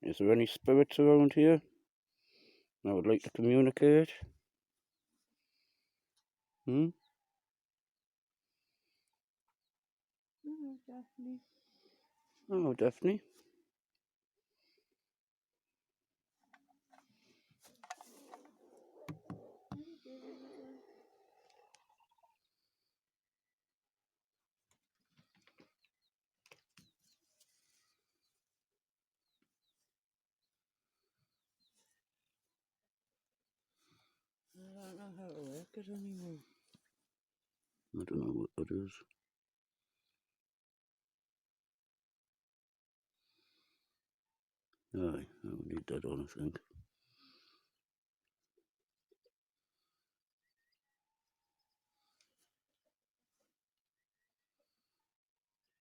Is there any spirits around here I would like to communicate? Hmm? Oh, Daphne. Oh, Daphne. I don't know how to work it anymore. I don't know what that is. Aye, I'll need that on, I think.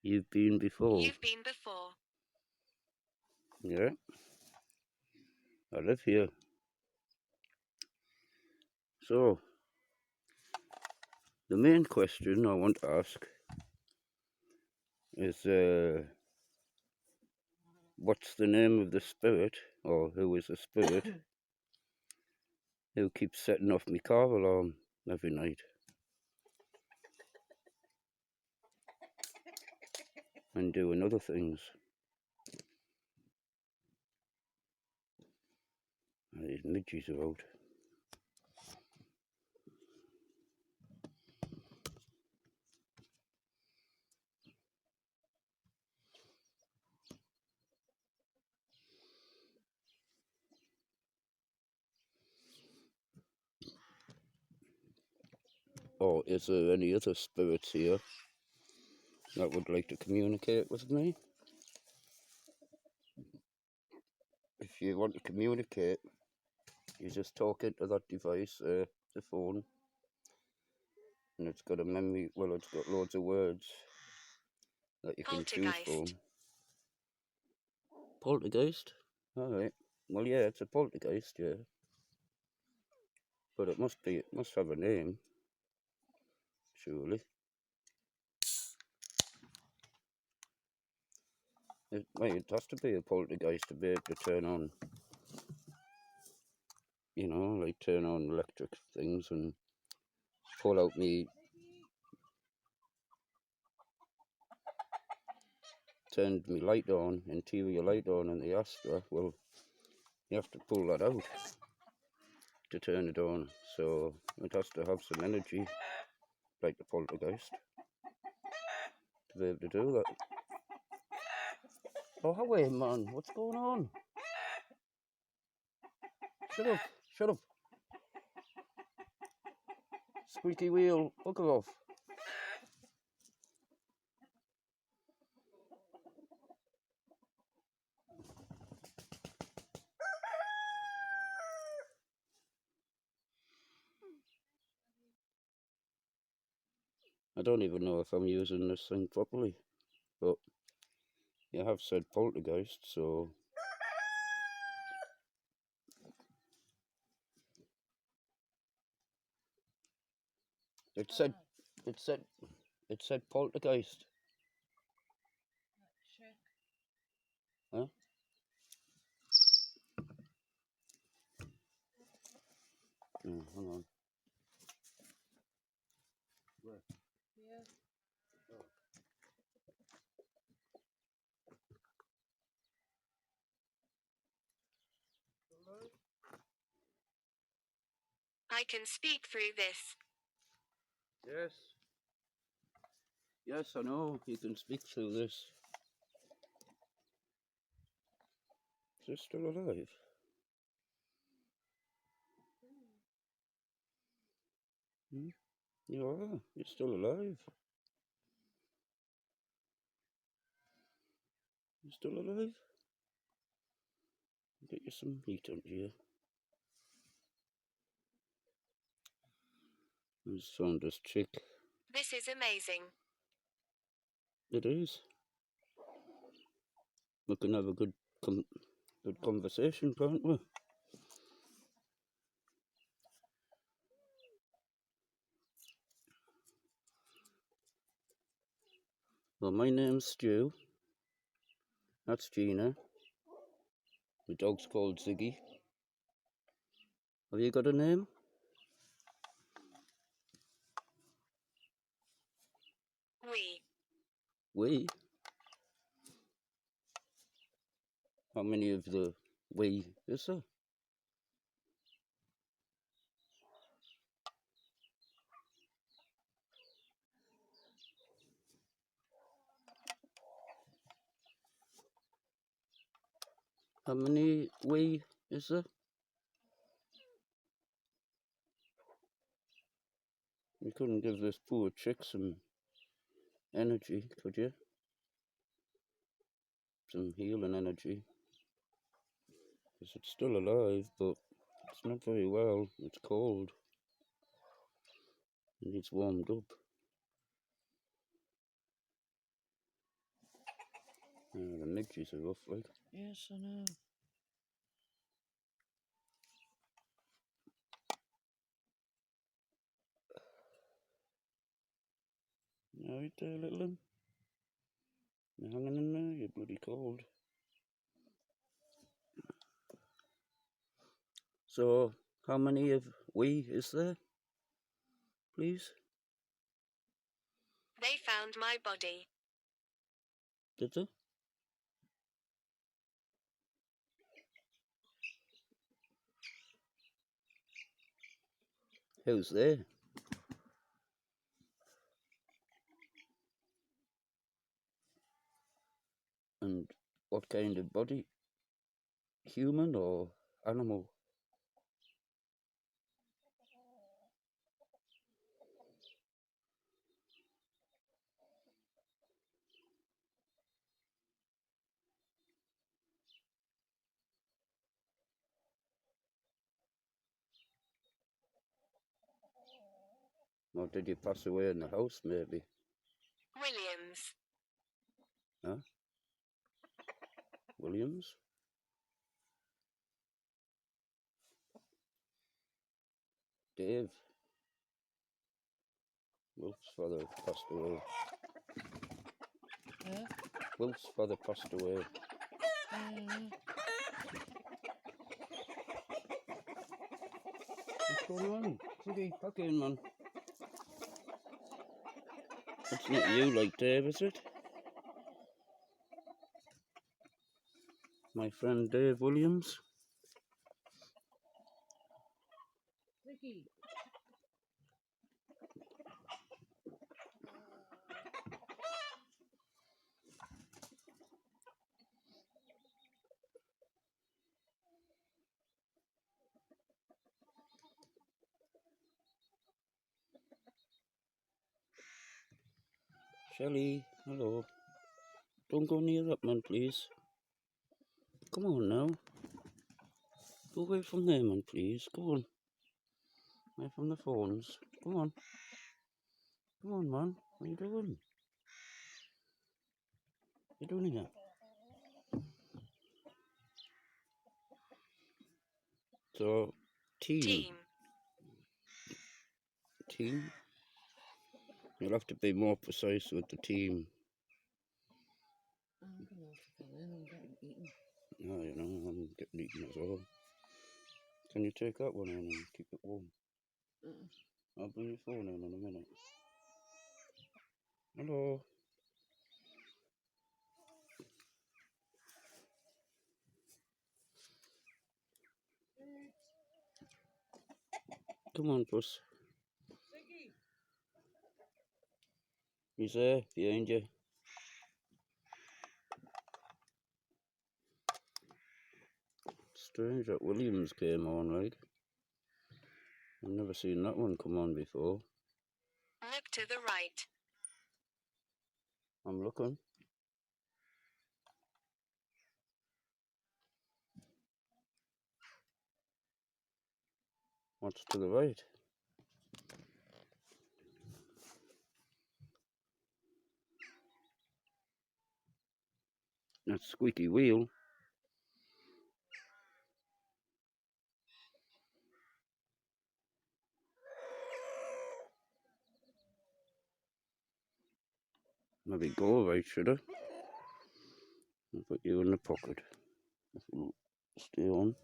You've been before? You've been before. Yeah. I live here. So, the main question I want to ask is, what's the name of the spirit, or who is the spirit, who keeps setting off my car alarm every night? And doing other things. These midges are out. Or is there any other spirits here that would like to communicate with me? If you want to communicate, you just talk into that device, the phone, and it's got a memory, well, it's got loads of words that you can choose from. Poltergeist? Alright. Well, yeah, it's a poltergeist, yeah. But it must have a name, surely. It has to be a poltergeist to be able to turn on, you know, like turn on electric things and pull out me, turned me light on, interior light on in the Astra. Well, you have to pull that out to turn it on, so it has to have some energy, like the poltergeist, to be able to do that. Oh, how are you, man? What's going on? Shut up, shut up. Squeaky wheel, bugger off. I don't even know if I'm using this thing properly, but you have said poltergeist, so it said poltergeist. Huh? Oh, hang on. Where? Yeah. Oh. I can speak through this. Yes. Yes, I know. You can speak through this. Is it still alive? Hmm? You are. You're still alive. You're still alive? Get you some meat on here. I just found this chick. This is amazing. It is. We can have a good conversation, can't we? Well, my name's Stu. That's Gina. The dog's called Ziggy. Have you got a name? We? How many of the we is there? How many we is there? You couldn't give this poor chick some energy, could you? Some healing energy. Because it's still alive, but it's not very well. It's cold. It needs warmed up. The midges are rough, like. Yes, I know. You right there, little one? You're hanging in there? You're bloody cold. So, how many of we is there, please? They found my body. Did they? Who's there? And what kind of body? Human or animal? Or did you pass away in the house, maybe? Williams. Huh? Williams? Dave? Wilf's father passed away. Yeah? Wilf's father passed away. What's going on? Ziggy, back in, man. It's not you like Dave, is it? My friend Dave Williams. Vicky. Shelley, hello. Don't go near that man, please. Come on now. Go away from there, man, please. Go on. Away from the phones. Come on. Come on, man. What are you doing? What are you doing here? So, team. Team? You'll have to be more precise with the team. I'm going to have to go in. I'm getting eaten. No, you know, I'm getting eaten as well. Can you take that one in and keep it warm? I'll bring your phone in a minute. Hello. Come on, puss. He's there, behind you. Strange that Williams came on, like. I've never seen that one come on before. Look to the right. I'm looking. What's to the right? That's Squeaky Wheel. Maybe go right, should I? I'll put you in the pocket. Stay on.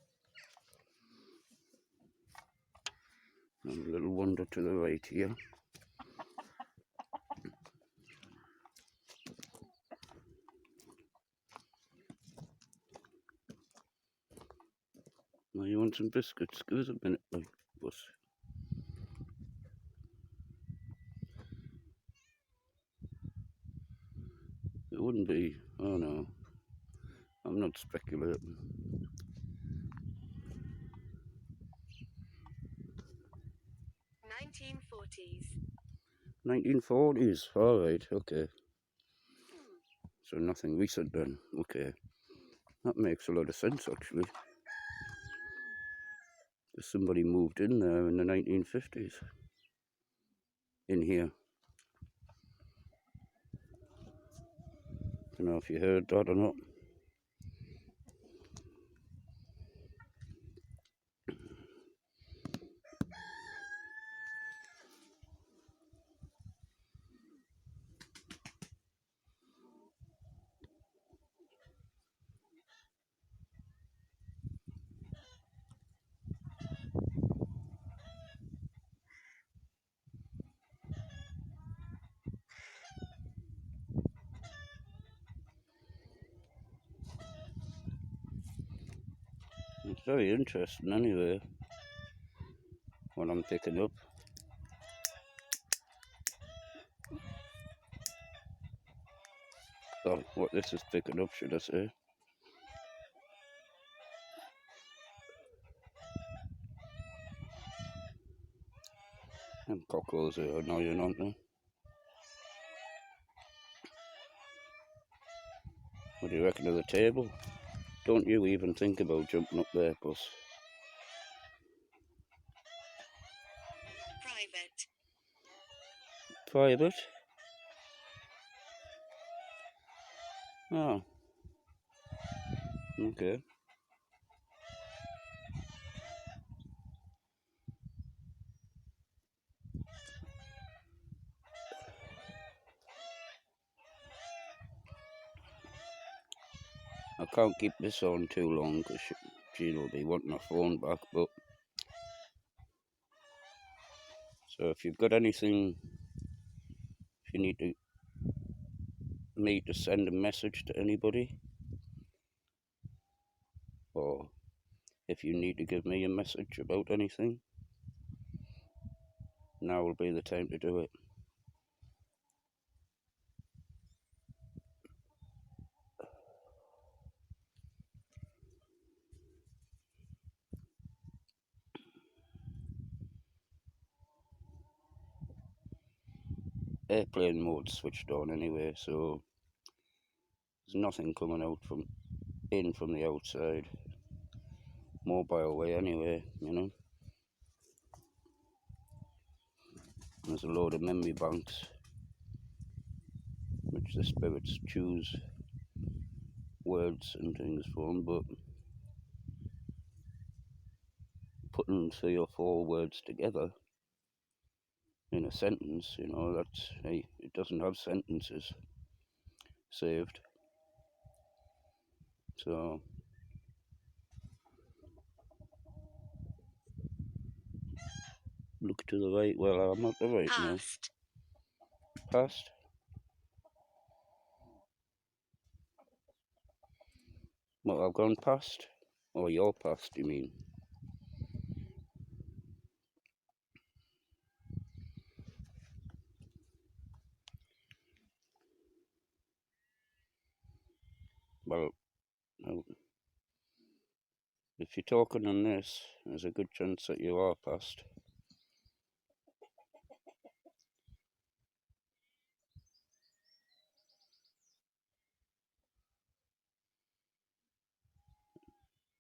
And a little wander to the right here. Now you want some biscuits? Give us a minute, like, boss. It wouldn't be. Oh no, I'm not speculating. 1940s. 1940s. All right. Okay. So nothing recent then. Okay. That makes a lot of sense actually. Somebody moved in there in the 1950s. In here. Don't know if you heard that or not. It's very interesting anyway, what I'm picking up. Oh, what this is picking up, should I say. Them cockles are annoying, aren't they? What do you reckon of the table? Don't you even think about jumping up there, boss. Private. Private? Oh. Okay. I can't keep this on too long because Jean will be wanting her phone back, but so if you've got anything, if you need me to send a message to anybody, or if you need to give me a message about anything, now will be the time to do it. Airplane mode switched on anyway, so there's nothing coming out from the outside. Mobile way anyway, you know. There's a load of memory banks which the spirits choose words and things from, but putting 3 or 4 words together in a sentence, you know, that's, hey, it doesn't have sentences saved. So look to the right. Well, I'm at the right now. Past. Past? Well, I've gone past? Or you're past, you mean? Well, if you're talking on this, there's a good chance that you are past.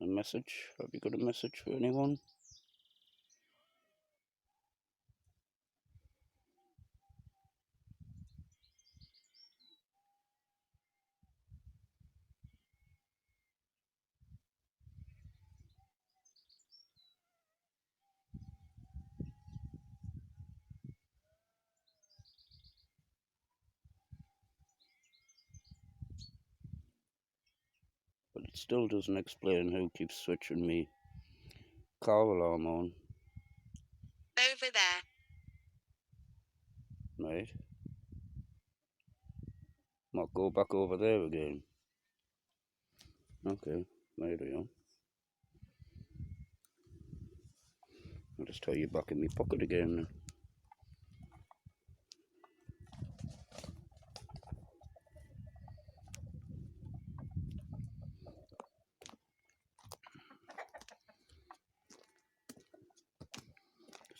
A message? Have you got a message for anyone? But still doesn't explain who keeps switching me car alarm on. Over there. Right. Might go back over there again. Okay, there we go. I'll just tie you back in my pocket again then.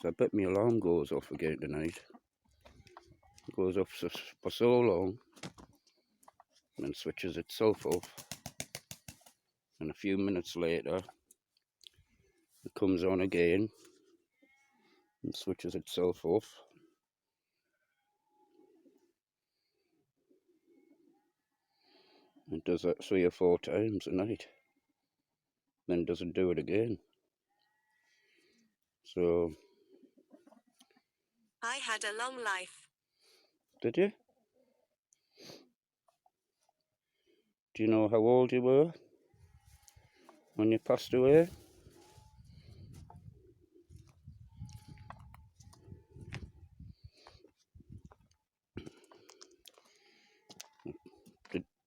So I bet my alarm goes off again tonight. It goes off for so long and then switches itself off. And a few minutes later, it comes on again and switches itself off. It does that 3 or 4 times a night. Then doesn't do it again. So, I had a long life. did you? Do you know how old you were when you passed away?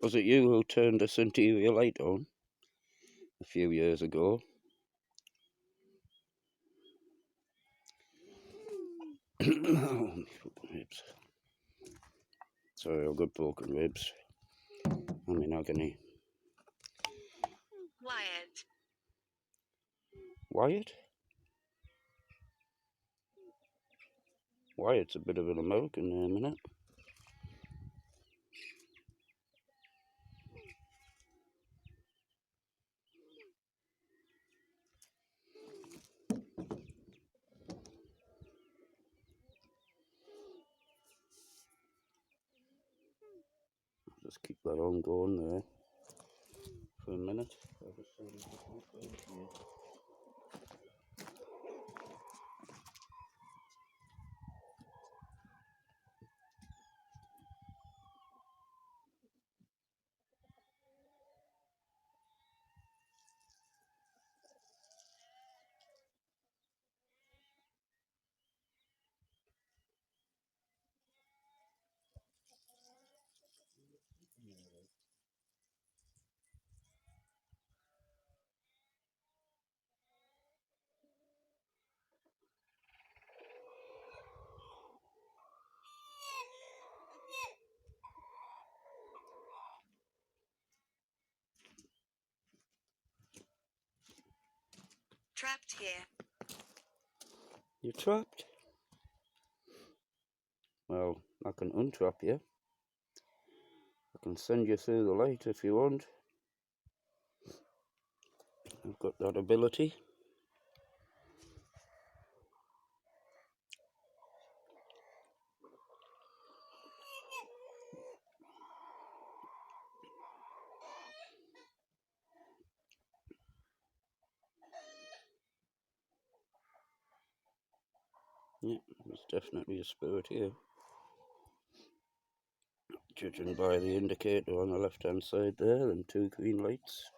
Was it you who turned this interior light on a few years ago? Oh, my fucking ribs. Sorry, I've got broken ribs. I'm in agony. Wyatt. Wyatt? Wyatt's a bit of an American name, isn't it? Just keep that on going there for a minute. Trapped here. You're trapped? Well, I can untrap you. I can send you through the light if you want. I've got that ability. Yeah, there's definitely a spirit here. Judging by the indicator on the left hand side there and 2 green lights.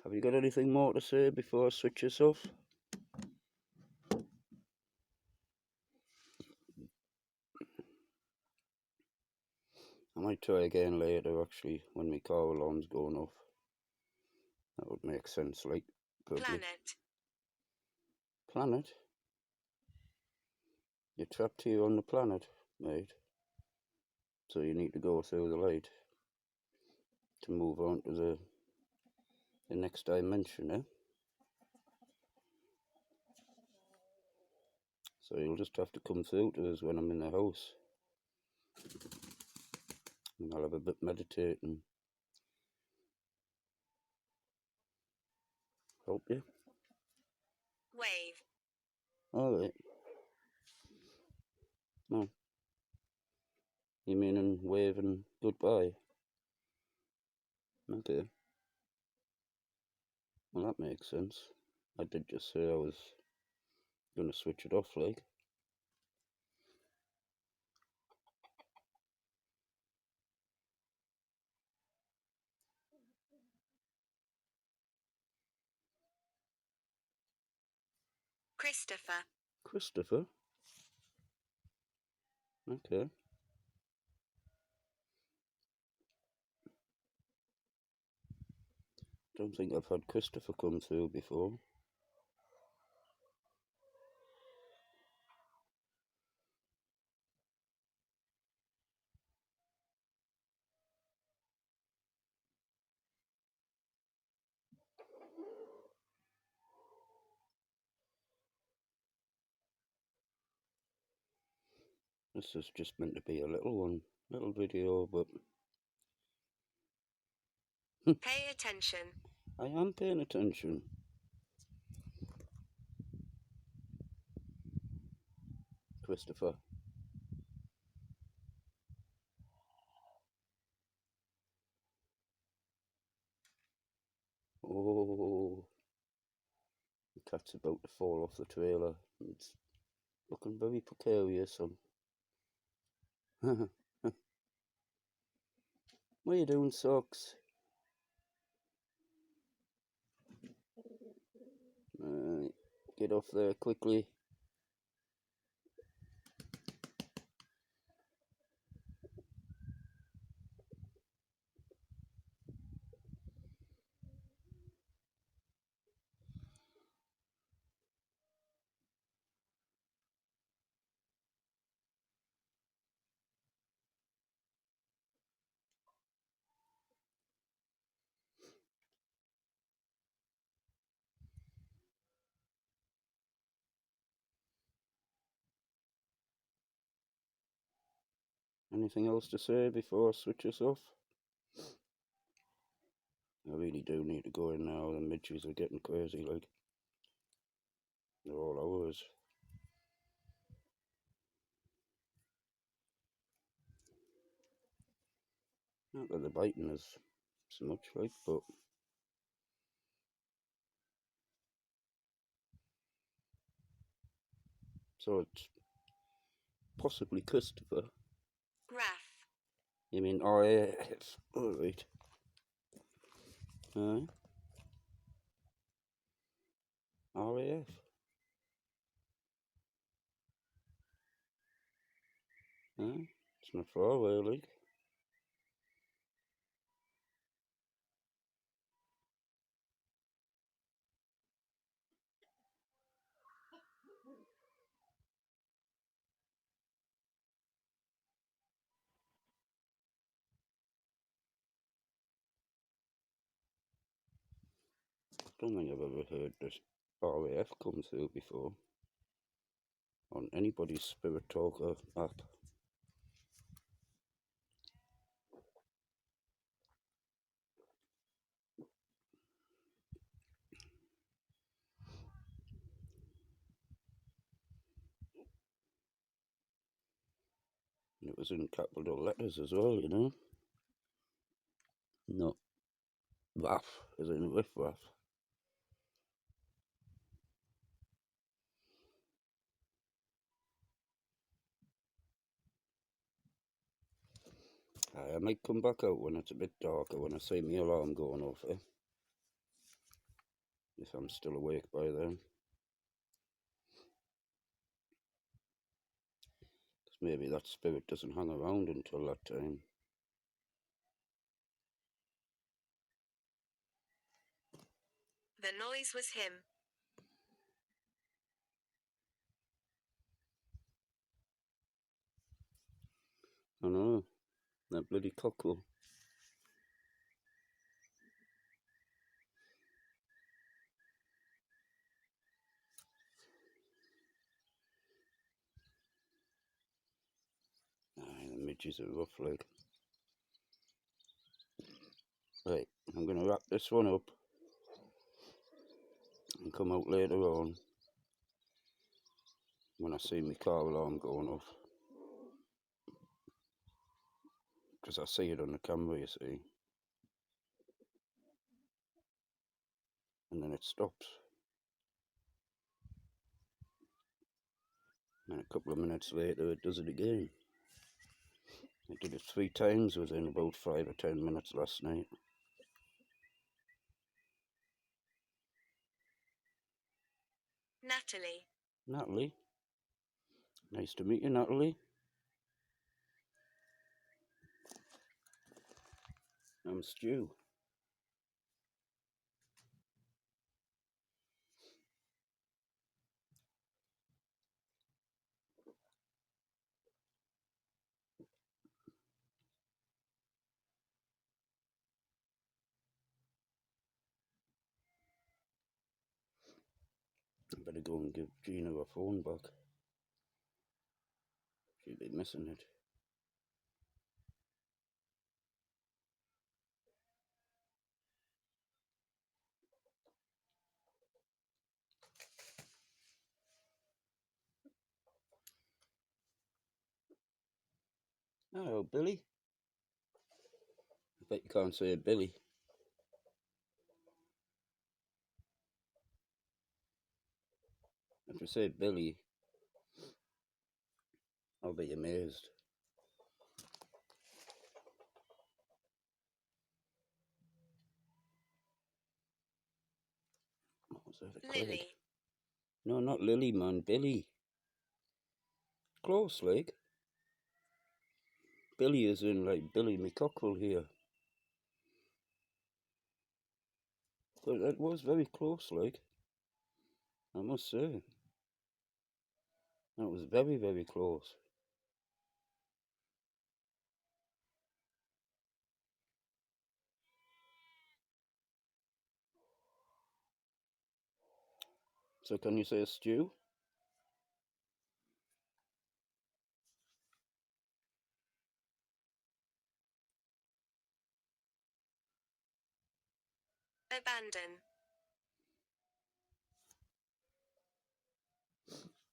Have you got anything more to say before I switch this off? I might try again later actually when my car alarm's going off. That would make sense, like, probably. Planet. Planet? You're trapped here on the planet, mate. So you need to go through the light to move on to the next dimension, eh? So you'll just have to come through to us when I'm in the house. And I'll have a bit meditating. Help you? Wave. Alright. No. You meaning waving goodbye? Okay. Well, that makes sense. I did just say I was going to switch it off, like. Christopher. Christopher? Okay. Don't think I've had Christopher come through before. This is just meant to be a little one, little video, but Pay attention. I am paying attention. Christopher. Oh, the cat's about to fall off the trailer. It's looking very precarious. What are you doing, Socks? Get off there quickly. Anything else to say before I switch this off? I really do need to go in now. The midges are getting crazy, like. They're all ours. Not that they're biting us so much, like, but so it's possibly Christopher. Graph. You mean RAF? Alright. RAF. It's not far away, like. Don't think I've ever heard this RAF come through before on anybody's Spirit Talker app. And it was in capital letters as well, you know. Not RAF, as in riff raff. I might come back out when it's a bit darker, when I see my alarm going off, if I'm still awake by then. Because maybe that spirit doesn't hang around until that time. The noise was him. I know, that bloody cockerel. Aye, the midges are rough, like. Right, I'm going to wrap this one up and come out later on when I see my car alarm going off. because I see it on the camera, you see, and then it stops. And a couple of minutes later it does it again. It did it 3 times within about 5 or 10 minutes last night. Natalie. Natalie. Nice to meet you, Natalie. I'm Stu. I better go and give Gina her phone back. She'll be missing it. Hello, Billy. I bet you can't say Billy. If you say Billy, I'll be amazed. What was that? Lily. No, not Lily, man. Billy. Close, like. Billy is in, like, Billy McCockrell here. But that was very close, like. I must say. That was very, very close. So can you say Stu? Abandon.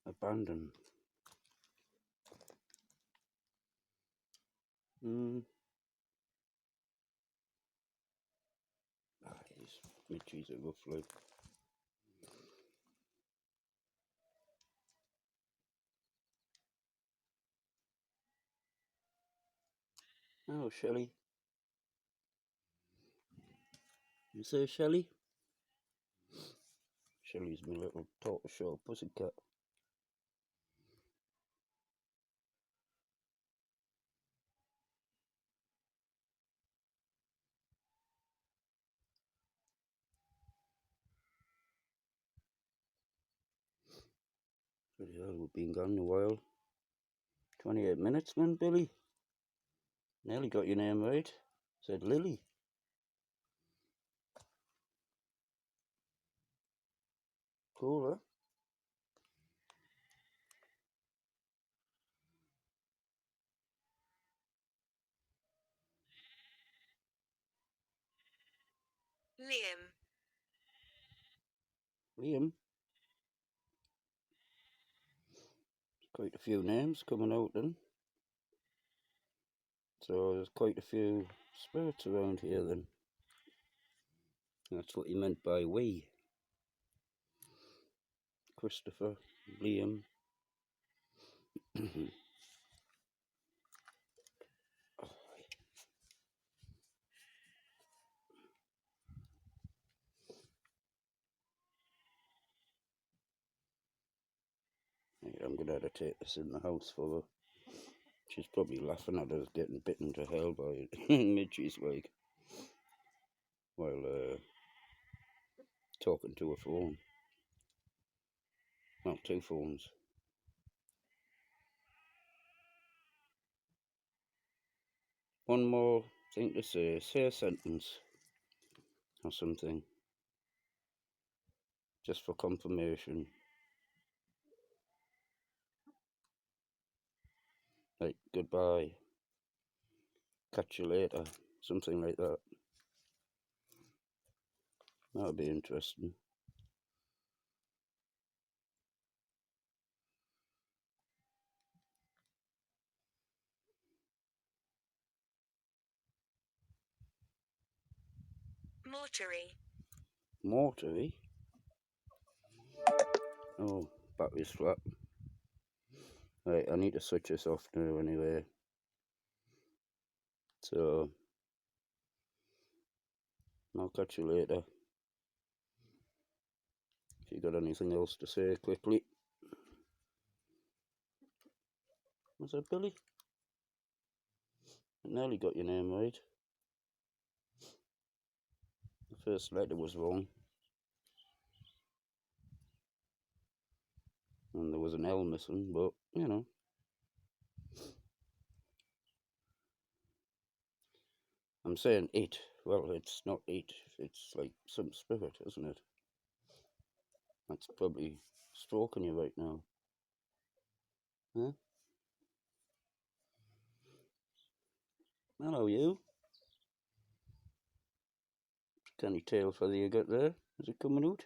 Abandon. These midges are rough, like. Oh, Shelley. You say Shelley? Shelley's my little tortoiseshell pussycat. Bloody hell, we've been gone a while. 28 minutes, man, Billy. Nearly got your name right. Said Lily. Cool, huh? Liam. Liam. Quite a few names coming out then. So there's quite a few spirits around here then. That's what he meant by we. Christopher, Liam. I'm gonna have to take this in the house for her. She's probably laughing at us getting bitten to hell by midges, like, while talking to a phone. Well, 2 phones. One more thing to say. Say a sentence or something. Just for confirmation. Like, goodbye. Catch you later. Something like that. That would be interesting. Mortuary. Mortuary? Oh, battery's flat. Right, I need to switch this off now anyway. So, I'll catch you later. If you got anything else to say quickly. Was that Billy? I nearly got your name right. The first letter was wrong. And there was an L missing, but, you know. I'm saying it. Well, it's not it. It's like some spirit, isn't it? That's probably stroking you right now. Huh? Hello, you. Any tail feather you got there? Is it coming out?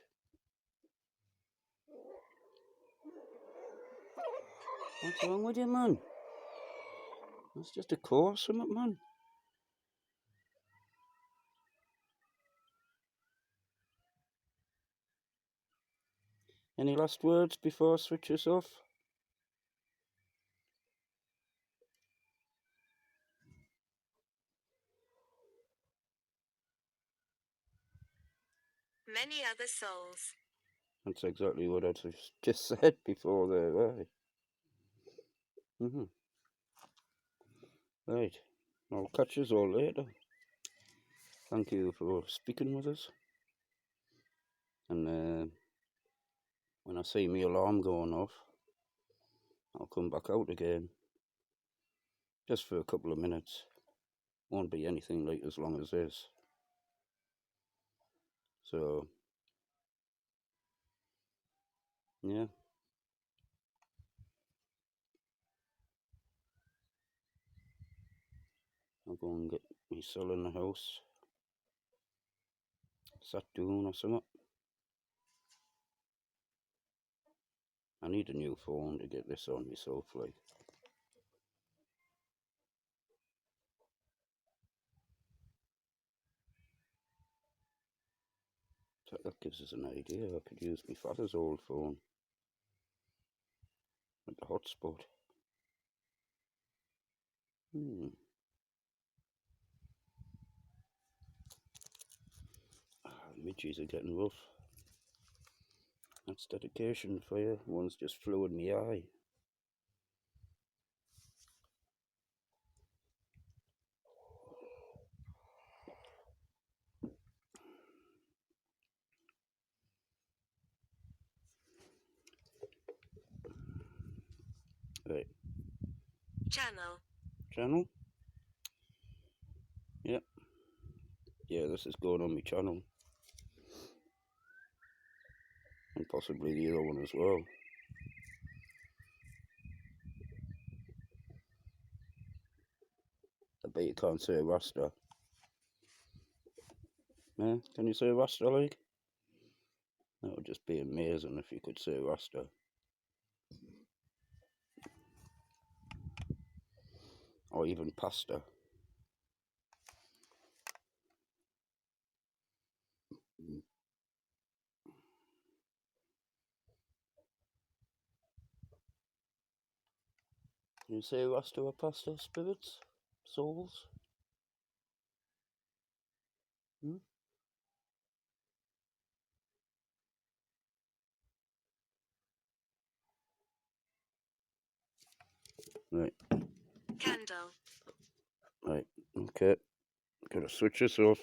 What's wrong with you, man? That's just a core, something, man. Any last words before I switch this off? Many other souls. That's exactly what I just said before there, right? Right. I'll catch us all later. Thank you for speaking with us. And when I see my alarm going off, I'll come back out again. Just for a couple of minutes. Won't be anything like as long as this. So, yeah. I'll go and get me cell in the house. Sat down or something. I need a new phone to get this on myself, like. So that gives us an idea. I could use my father's old phone. With the hotspot. The midges are getting rough. That's dedication for you. One's just flew in my eye. Right. Channel? Yep. Yeah, this is going on my channel. And possibly the other one as well. I bet you can't say Rasta. Yeah, can you say Rasta, like? That would just be amazing if you could say Rasta. Or even pasta. Can you say Rasta or pasta, spirits? Souls? Right. Candle. Right. Okay. Gotta switch this off.